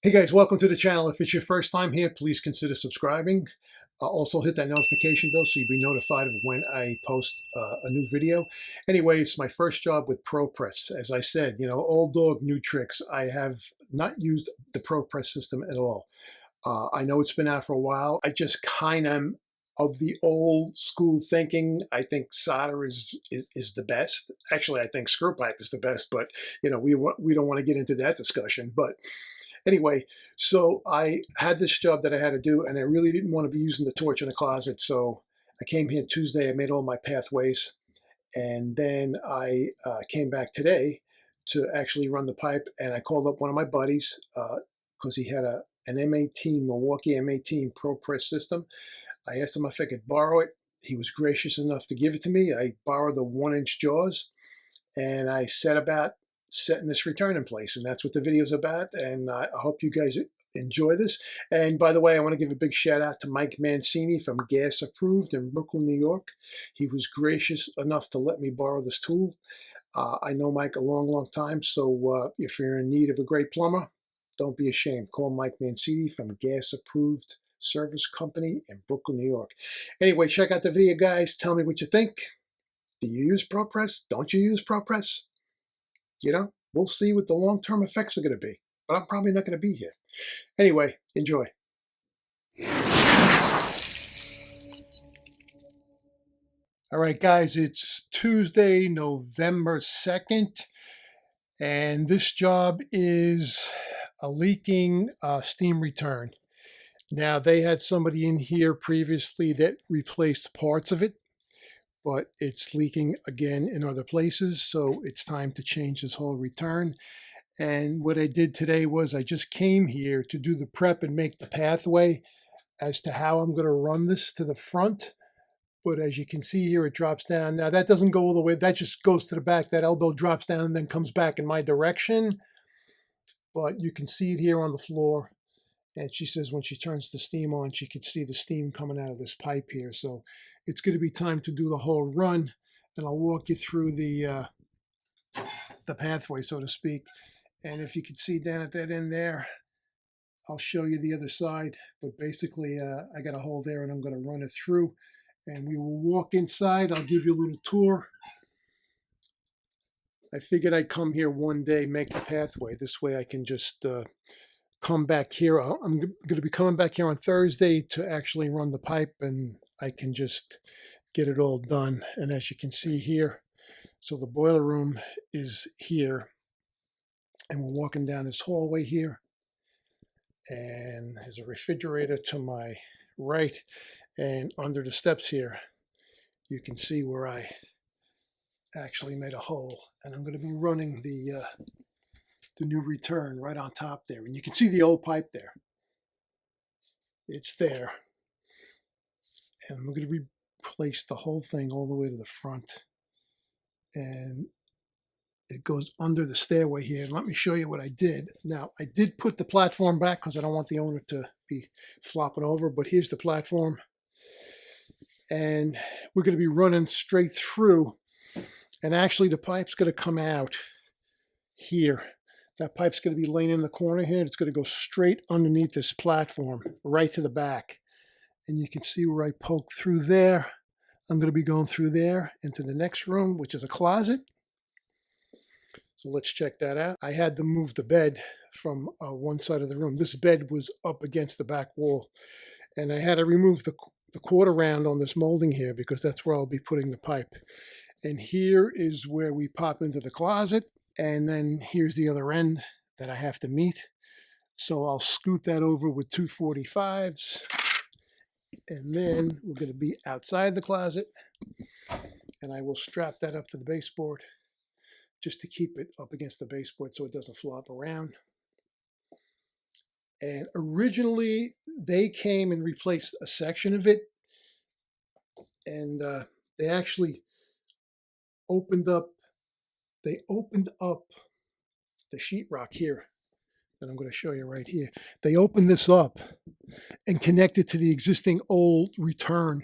Hey guys, welcome to the channel. If it's your first time here, please consider subscribing. Also hit that notification bell so you'll be notified of when I post a new video. Anyway, it's my first job with ProPress. As I said, old dog, new tricks. I have not used the ProPress system at all. I know it's been out for a while. I just kind of the old school thinking. I think solder is the best. Actually, I think screw pipe is the best, but we don't want to get into that discussion. But anyway, so I had this job that I had to do, and I really didn't want to be using the torch in the closet. So I came here Tuesday. I made all my pathways, and then I came back today to actually run the pipe. And I called up one of my buddies because he had an M18, Milwaukee M18 ProPress system. I asked him if I could borrow it. He was gracious enough to give it to me. I borrowed the 1-inch jaws, and I set about setting this return in place, and that's what the video is about. And I hope you guys enjoy this. And by the way, I want to give a big shout out to Mike Mancini from Gas Approved in Brooklyn, New York. He was gracious enough to let me borrow this tool. I know Mike a long time, so if you're in need of a great plumber, don't be ashamed. Call Mike Mancini from Gas Approved Service Company in Brooklyn, New York. Anyway, check out the video, guys. Tell me what you think. Do you use ProPress? Don't you use ProPress? We'll see what the long-term effects are going to be, but I'm probably not going to be here. Anyway, enjoy. All right, guys, it's Tuesday, November 2nd, and this job is a leaking steam return. Now, they had somebody in here previously that replaced parts of it, but it's leaking again in other places, so it's time to change this whole return. And what I did today was I just came here to do the prep and make the pathway as to how I'm going to run this to the front. But as you can see here, it drops down. Now, that doesn't go all the way. That just goes to the back. That elbow drops down and then comes back in my direction. But you can see it here on the floor. And she says when she turns the steam on, she can see the steam coming out of this pipe here. So it's going to be time to do the whole run, and I'll walk you through the pathway, so to speak. And if you can see down at that end there, I'll show you the other side. But basically, I got a hole there, and I'm going to run it through. And we will walk inside. I'll give you a little tour. I figured I'd come here one day, make the pathway. This way I can just come back here. I'm going to be coming back here on Thursday to actually run the pipe, and I can just get it all done. And as you can see here, so the boiler room is here, and we're walking down this hallway here, and there's a refrigerator to my right, and under the steps here you can see where I actually made a hole, and I'm going to be running the new return right on top there. And you can see the old pipe there. It's there. And I'm going to replace the whole thing all the way to the front. And it goes under the stairway here. And let me show you what I did. Now, I did put the platform back because I don't want the owner to be flopping over. But here's the platform. And we're going to be running straight through. And actually, the pipe's going to come out here. That pipe's going to be laying in the corner here. It's going to go straight underneath this platform, right to the back. And you can see where I poke through there. I'm going to be going through there into the next room, which is a closet. So let's check that out. I had to move the bed from one side of the room. This bed was up against the back wall. And I had to remove the quarter round on this molding here because that's where I'll be putting the pipe. And here is where we pop into the closet. And then here's the other end that I have to meet. So I'll scoot that over with 245s. And then we're going to be outside the closet. And I will strap that up to the baseboard just to keep it up against the baseboard so it doesn't flop around. And originally, they came and replaced a section of it. And they actually opened up the sheetrock here that I'm going to show you right here. They opened this up and connected to the existing old return.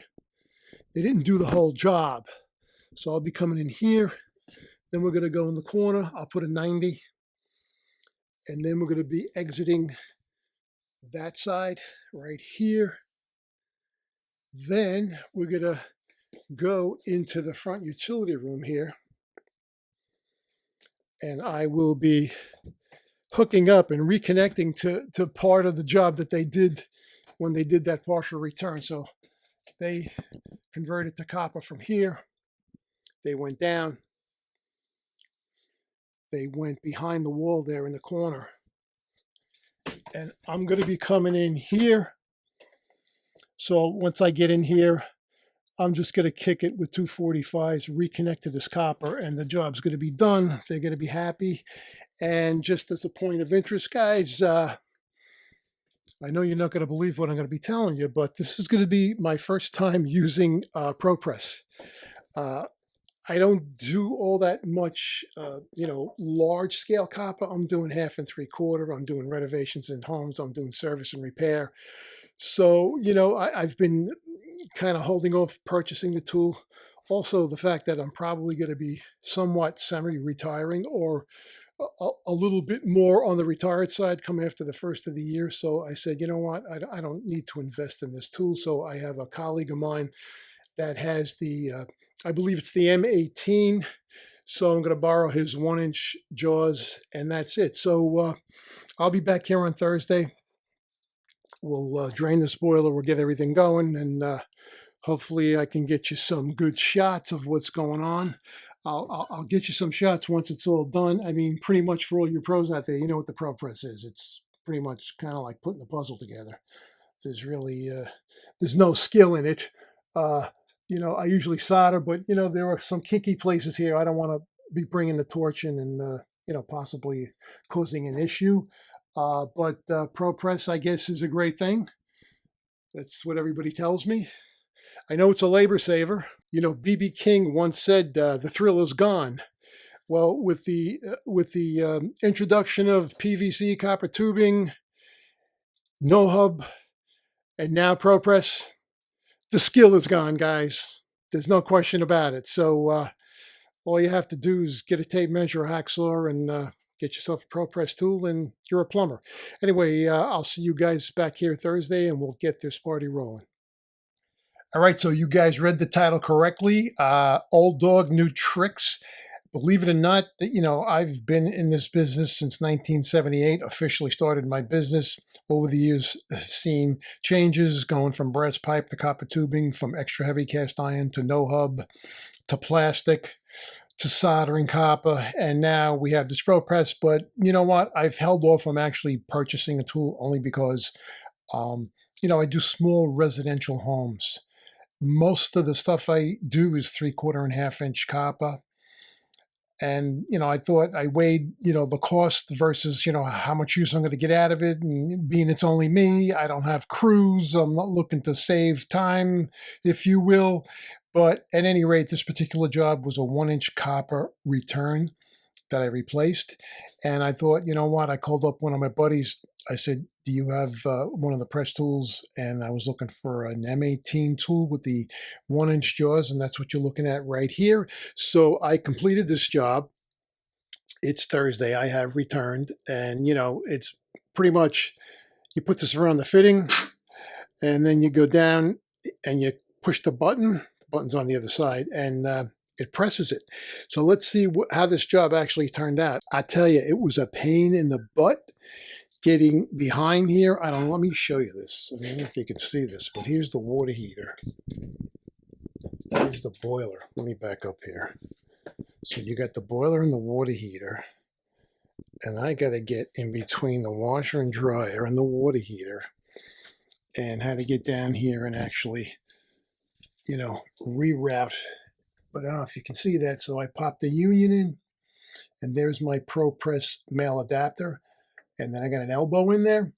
They didn't do the whole job. So I'll be coming in here. Then we're going to go in the corner. I'll put a 90. And then we're going to be exiting that side right here. Then we're going to go into the front utility room here, and I will be hooking up and reconnecting to part of the job that they did when they did that partial return. So they converted to copper from here. They went down. They went behind the wall there in the corner. And I'm going to be coming in here. So once I get in here, I'm just going to kick it with 245s, reconnect to this copper, and the job's going to be done. They're going to be happy. And just as a point of interest, guys, I know you're not going to believe what I'm going to be telling you, but this is going to be my first time using ProPress. I don't do all that much, large scale copper. I'm doing 1/2 and 3/4. I'm doing renovations in homes. I'm doing service and repair. So, I've been kind of holding off purchasing the tool. Also, the fact that I'm probably going to be somewhat semi-retiring or a little bit more on the retired side come after the first of the year. So I said, you know what, I don't need to invest in this tool. So I have a colleague of mine that has I believe it's the M18. So I'm going to borrow his 1-inch jaws, and that's it. So I'll be back here on Thursday. We'll drain this boiler. We'll get everything going, and hopefully I can get you some good shots of what's going on. I'll get you some shots once it's all done. I mean, pretty much for all you pros out there, you know what the ProPress is. It's pretty much kind of like putting a puzzle together. There's really, there's no skill in it. I usually solder, but, there are some kinky places here. I don't want to be bringing the torch in and, possibly causing an issue. But ProPress, I guess, is a great thing. That's what everybody tells me. I know it's a labor saver. B.B. King once said, "The thrill is gone." Well, with the introduction of PVC copper tubing, no hub, and now ProPress, the skill is gone, guys. There's no question about it. So all you have to do is get a tape measure, a hacksaw, and get yourself a ProPress tool, and you're a plumber. Anyway, I'll see you guys back here Thursday, and we'll get this party rolling. All right, so you guys read the title correctly. Old Dog, New Tricks. Believe it or not, I've been in this business since 1978, officially started my business. Over the years, I've seen changes going from brass pipe to copper tubing, from extra heavy cast iron to no hub, to plastic, to soldering copper, and now we have this ProPress. But you know what? I've held off from actually purchasing a tool only because, I do small residential homes. Most of the stuff I do is 3/4 and 1/2 inch copper. And, I thought I weighed, the cost versus, how much use I'm going to get out of it. And being it's only me, I don't have crews. I'm not looking to save time, if you will. But at any rate, this particular job was a 1-inch copper return that I replaced. And I thought, you know what? I called up one of my buddies. I said, do you have one of the press tools? And I was looking for an M18 tool with the 1-inch jaws, and that's what you're looking at right here. So I completed this job. It's Thursday. I have returned, and it's pretty much, you put this around the fitting, and then you go down and you push the button. The button's on the other side, and it presses it. So let's see how this job actually turned out. I tell you, it was a pain in the butt getting behind here. Let me show you this. I don't know if you can see this, but here's the water heater. Here's the boiler. Let me back up here. So you got the boiler and the water heater, and I got to get in between the washer and dryer and the water heater, and had to get down here and actually, reroute. But I don't know if you can see that. So I popped the union in, and there's my ProPress male adapter. And then I got an elbow in there,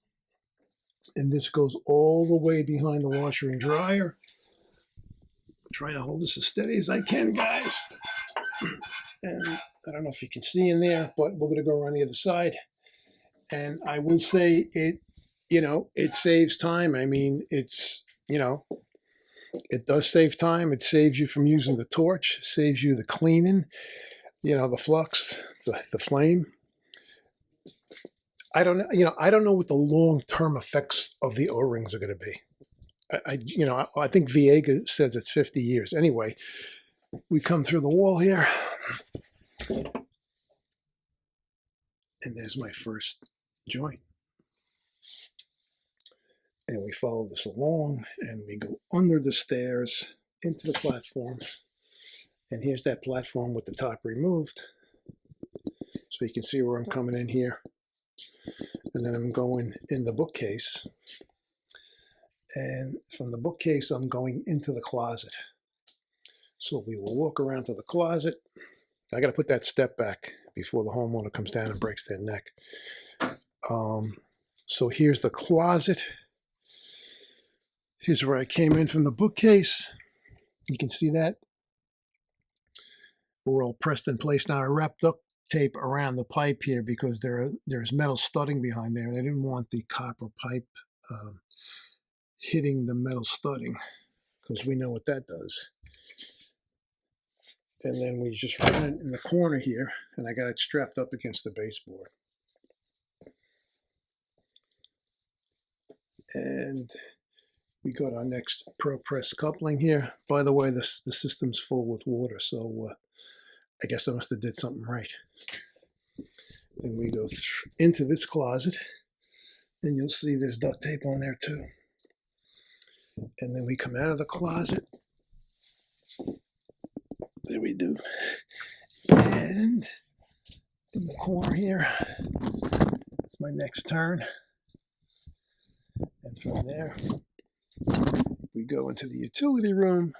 and this goes all the way behind the washer and dryer. I'm trying to hold this as steady as I can, guys. And I don't know if you can see in there, but we're going to go around the other side. And I will say it saves time. I mean, it does save time. It saves you from using the torch, saves you the cleaning, the flux, the flame. I don't know, I don't know what the long-term effects of the O-rings are going to be. I think Viega says it's 50 years. Anyway, we come through the wall here, and there's my first joint. And we follow this along, and we go under the stairs into the platform. And here's that platform with the top removed. So you can see where I'm coming in here. And then I'm going in the bookcase. And from the bookcase, I'm going into the closet. So we will walk around to the closet. I got to put that step back before the homeowner comes down and breaks their neck. So here's the closet. Here's where I came in from the bookcase. You can see that. We're all pressed in place now. I wrapped duct tape around the pipe here because there's metal studding behind there, and I didn't want the copper pipe hitting the metal studding, because we know what that does. And then we just run it in the corner here, and I got it strapped up against the baseboard. And we got our next ProPress coupling here. By the way, the system's full with water, so I guess I must have did something right. Then we go into this closet, and you'll see there's duct tape on there too. And then we come out of the closet. There we do. And in the corner here, it's my next turn. And from there, we go into the utility room,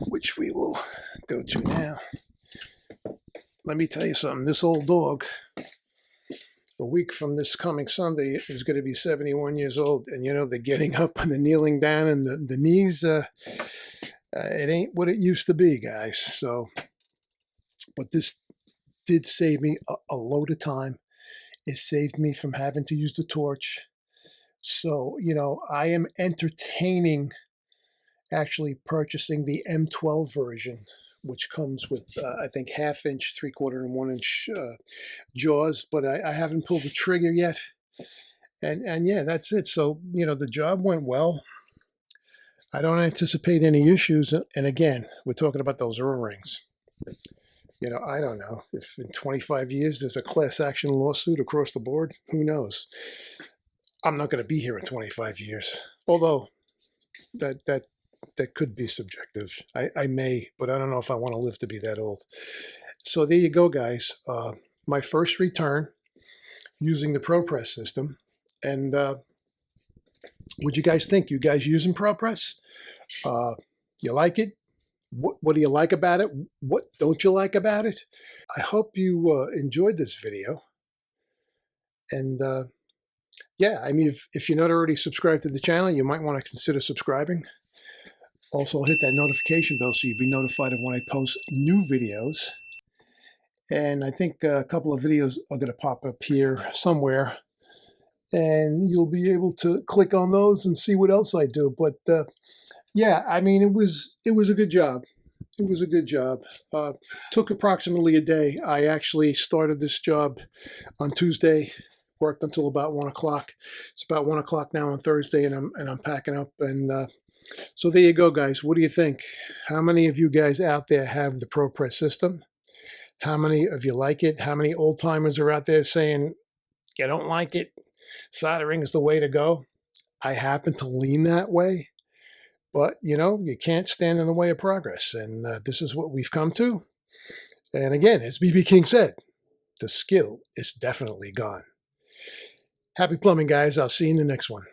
which we will go to now. Let me tell you something. This old dog, a week from this coming Sunday, is going to be 71 years old. And the getting up and the kneeling down and the knees, it ain't what it used to be, guys. So, but this did save me a load of time. It saved me from having to use the torch. So, I am entertaining actually purchasing the M12 version, which comes with, I think, 1/2 inch, 3/4 and 1 inch jaws, but I haven't pulled the trigger yet. And yeah, that's it. So, the job went well. I don't anticipate any issues. And again, we're talking about those O-rings. I don't know if in 25 years there's a class action lawsuit across the board. Who knows? I'm not going to be here in 25 years, although that could be subjective. I may, but I don't know if I want to live to be that old. So there you go, guys. My first return using the ProPress system. And what'd you guys think? You guys using ProPress? You like it? What do you like about it? What don't you like about it? I hope you enjoyed this video. And yeah, I mean, if you're not already subscribed to the channel, you might want to consider subscribing. Also, hit that notification bell so you'll be notified of when I post new videos. And I think a couple of videos are going to pop up here somewhere. And you'll be able to click on those and see what else I do. But yeah, I mean, it was a good job. It was a good job. Took approximately a day. I actually started this job on Tuesday, worked until about 1 o'clock. It's about 1 o'clock now on Thursday, and I'm packing up. And so there you go, guys. What do you think? How many of you guys out there have the ProPress system? How many of you like it? How many old timers are out there saying you don't like it? Soldering is the way to go. I happen to lean that way. But, you can't stand in the way of progress. And this is what we've come to. And again, as BB King said, the skill is definitely gone. Happy plumbing, guys. I'll see you in the next one.